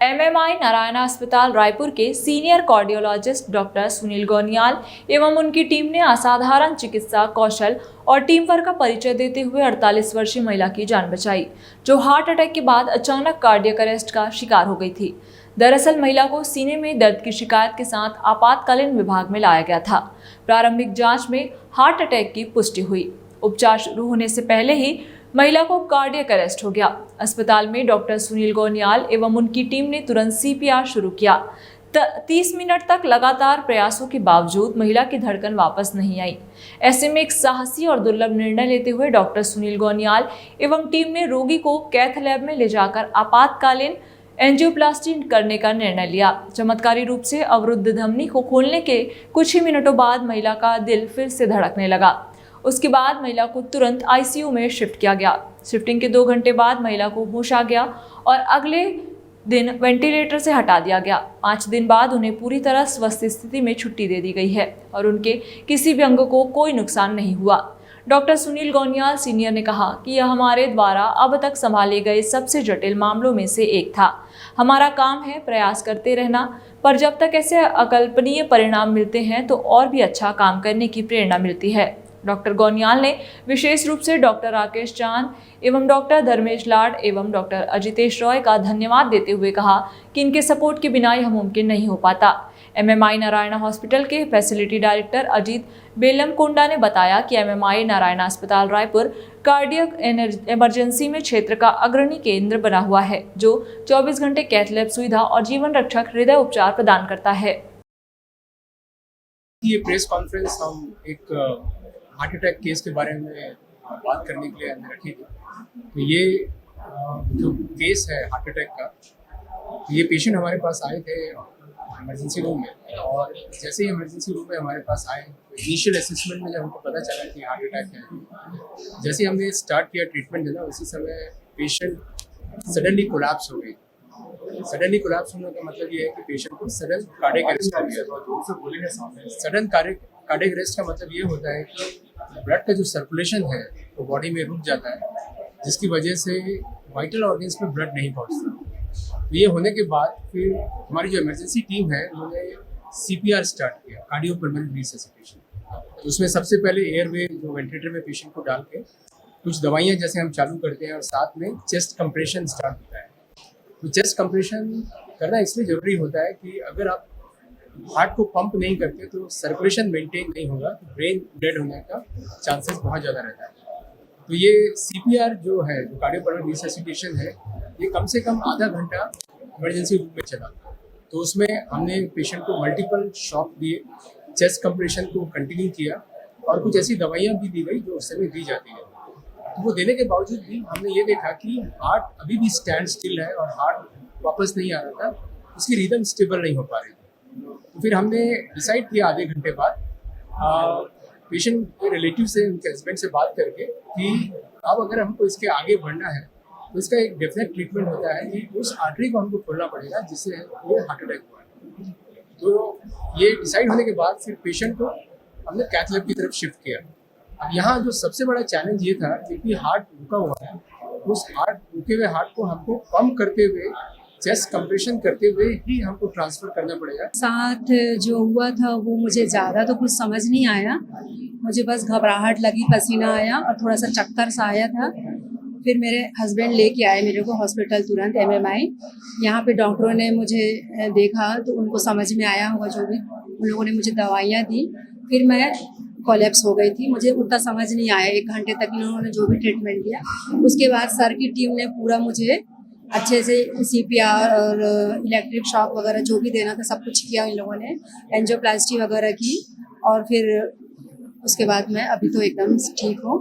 MMI Narayana अस्पताल रायपुर के senior cardiologist doctor Sunil गोनियाल एवं उनकी टीम ने असाधारण चिकित्सा कौशल और टीम वर्क का परिचय देते हुए 48 वर्षीय महिला की जान बचाई, जो हार्ट अटैक के बाद अचानक कार्डियक अरेस्ट का शिकार हो गई थी। दरअसल महिला को सीने में दर्द की शिकायत के साथ आपातकालीन विभाग में लाया गया था। प्रारंभिक जांच में हार्ट अटैक की पुष्टि हुई। उपचार शुरू होने से पहले ही महिला को कार्डियक अरेस्ट हो गया। अस्पताल में डॉक्टर सुनील गोनियाल एवं उनकी टीम ने तुरंत सीपीआर शुरू किया। 30 मिनट तक लगातार प्रयासों के बावजूद महिला की धड़कन वापस नहीं आई। ऐसे में एक साहसी और दुर्लभ निर्णय लेते हुए डॉक्टर सुनील गोनियाल एवं टीम ने रोगी को कैथ लैब में ले जाकर आपातकालीन एंजियोप्लास्टी करने का निर्णय लिया। चमत्कारी रूप से अवरुद्ध धमनी को खोलने के कुछ ही मिनटों बाद महिला का दिल फिर से धड़कने लगा। उसके बाद महिला को तुरंत आईसीयू में शिफ्ट किया गया। शिफ्टिंग के 2 घंटे बाद महिला को होश आ गया और अगले दिन वेंटिलेटर से हटा दिया गया। 5 दिन बाद उन्हें पूरी तरह स्वस्थ स्थिति में छुट्टी दे दी गई है और उनके किसी भी अंग को कोई नुकसान नहीं हुआ। डॉक्टर सुनील गोनियाल सीनियर ने कहा कि यह हमारे द्वारा अब तक संभाले गए सबसे जटिल मामलों में से एक था। हमारा काम है प्रयास करते रहना, पर जब तक ऐसे अकल्पनीय परिणाम मिलते हैं तो और भी अच्छा काम करने की प्रेरणा मिलती है। डॉक्टर गोनियाल ने विशेष रूप से डॉक्टर राकेश चांद एवं डॉक्टर धर्मेश लाड एवं डॉक्टर अजितेश रॉय का धन्यवाद देते हुए कहा कि इनके सपोर्ट के बिना यह मुमकिन नहीं हो पाता। एमएमआई नारायणा हॉस्पिटल के फैसिलिटी डायरेक्टर अजीत बेलमकोंडा ने बताया कि एमएमआई नारायणा अस्पताल रायपुर कार्डियक इमरजेंसी में क्षेत्र का अग्रणी केंद्र बना हुआ है, जो 24 घंटे कैथ लैब सुविधा और जीवन रक्षक हृदय उपचार प्रदान करता है। ये प्रेस कॉन्फ्रेंस हम एक हार्ट अटैक केस के बारे में बात करने के लिए हमने रखी थी। तो ये जो केस है हार्ट अटैक का, तो ये पेशेंट हमारे पास आए थे इमरजेंसी रूम में, और जैसे ही इमरजेंसी रूम में हमारे पास आए तो इनिशियल असेसमेंट में जब हमको पता चला कि हार्ट अटैक है, जैसे ही हमने स्टार्ट किया ट्रीटमेंट देना, उसी समय पेशेंट सडनली कोलैप्स हो गई। सडनली कोलैप्स होने का मतलब ये है कि पेशेंट को सडन कार्डियक अरेस्ट हो गया। सडन कार्डियक अरेस्ट का मतलब ये होता है कि ब्लड का जो सर्कुलेशन है वो बॉडी में रुक जाता है, जिसकी वजह से वाइटल ऑर्गन्स में ब्लड नहीं पहुंचता। तो ये होने के बाद फिर हमारी जो इमरजेंसी टीम है उन्होंने सीपीआर स्टार्ट किया, कार्डियोपल्मोनरी रिससिटेशन। तो उसमें सबसे पहले एयरवे जो वेंटिलेटर में पेशेंट को डाल के कुछ दवाइयाँ जैसे हम चालू करते हैं, और साथ में चेस्ट कंप्रेशन स्टार्ट होता है। तो चेस्ट कंप्रेशन करना इसलिए ज़रूरी होता है कि अगर आप हार्ट को पंप नहीं करते तो सर्कुलेशन मेंटेन नहीं होगा, तो ब्रेन डेड होने का चांसेस बहुत ज़्यादा रहता है। तो ये सीपीआर जो है, जो कार्डियोपल्मोनरी रिससिटेशन है, ये कम से कम आधा घंटा इमरजेंसी रूम में चला। तो उसमें हमने पेशेंट को मल्टीपल शॉक दिए, चेस्ट कंप्रेशन को कंटिन्यू किया, और कुछ ऐसी दवाइयाँ भी दी गई जो उस समय दी जाती है। तो वो देने के बावजूद भी हमने ये देखा कि हार्ट अभी भी स्टैंड स्टिल है और हार्ट वापस नहीं आ रहा था, उसकी रिदम स्टेबल नहीं हो पा रही थी। तो फिर हमने डिसाइड किया आधे घंटे बाद पेशेंट के रिलेटिव से, उनके हस्बैंड से बात करके कि अब अगर हमको इसके आगे बढ़ना है तो इसका एक डेफिनेट ट्रीटमेंट होता है कि उस आर्टरी को हमको खोलना पड़ेगा जिससे ये हार्ट अटैक हुआ है। तो ये डिसाइड होने के बाद फिर पेशेंट को हमने कैथ लैब की तरफ शिफ्ट किया। अब यहाँ जो सबसे बड़ा चैलेंज ये था, क्योंकि हार्ट रुका हुआ है, उस रुके हुए हार्ट को हमको पंप करते हुए, चेस्ट कंप्रेशन करते हुए ही हमको ट्रांसफर करना पड़ेगा। साथ जो हुआ था वो मुझे ज़्यादा तो कुछ समझ नहीं आया, मुझे बस घबराहट लगी, पसीना आया और थोड़ा सा चक्कर सा आया था। फिर मेरे हस्बैंड लेके आए मेरे को हॉस्पिटल तुरंत एमएमआई। यहाँ पे डॉक्टरों ने मुझे देखा तो उनको समझ में आया होगा जो भी, उन लोगों ने मुझे दवाइयाँ दी। फिर मैं कोलैप्स हो गई थी, मुझे उतना समझ नहीं आया। 1 घंटे तक इन्होंने जो भी ट्रीटमेंट दिया, उसके बाद सर की टीम ने पूरा मुझे अच्छे से सीपीआर और इलेक्ट्रिक शॉक वगैरह जो भी देना था सब कुछ किया इन लोगों ने, एंजियोप्लास्टी वगैरह की, और फिर उसके बाद मैं अभी तो एकदम ठीक हूँ।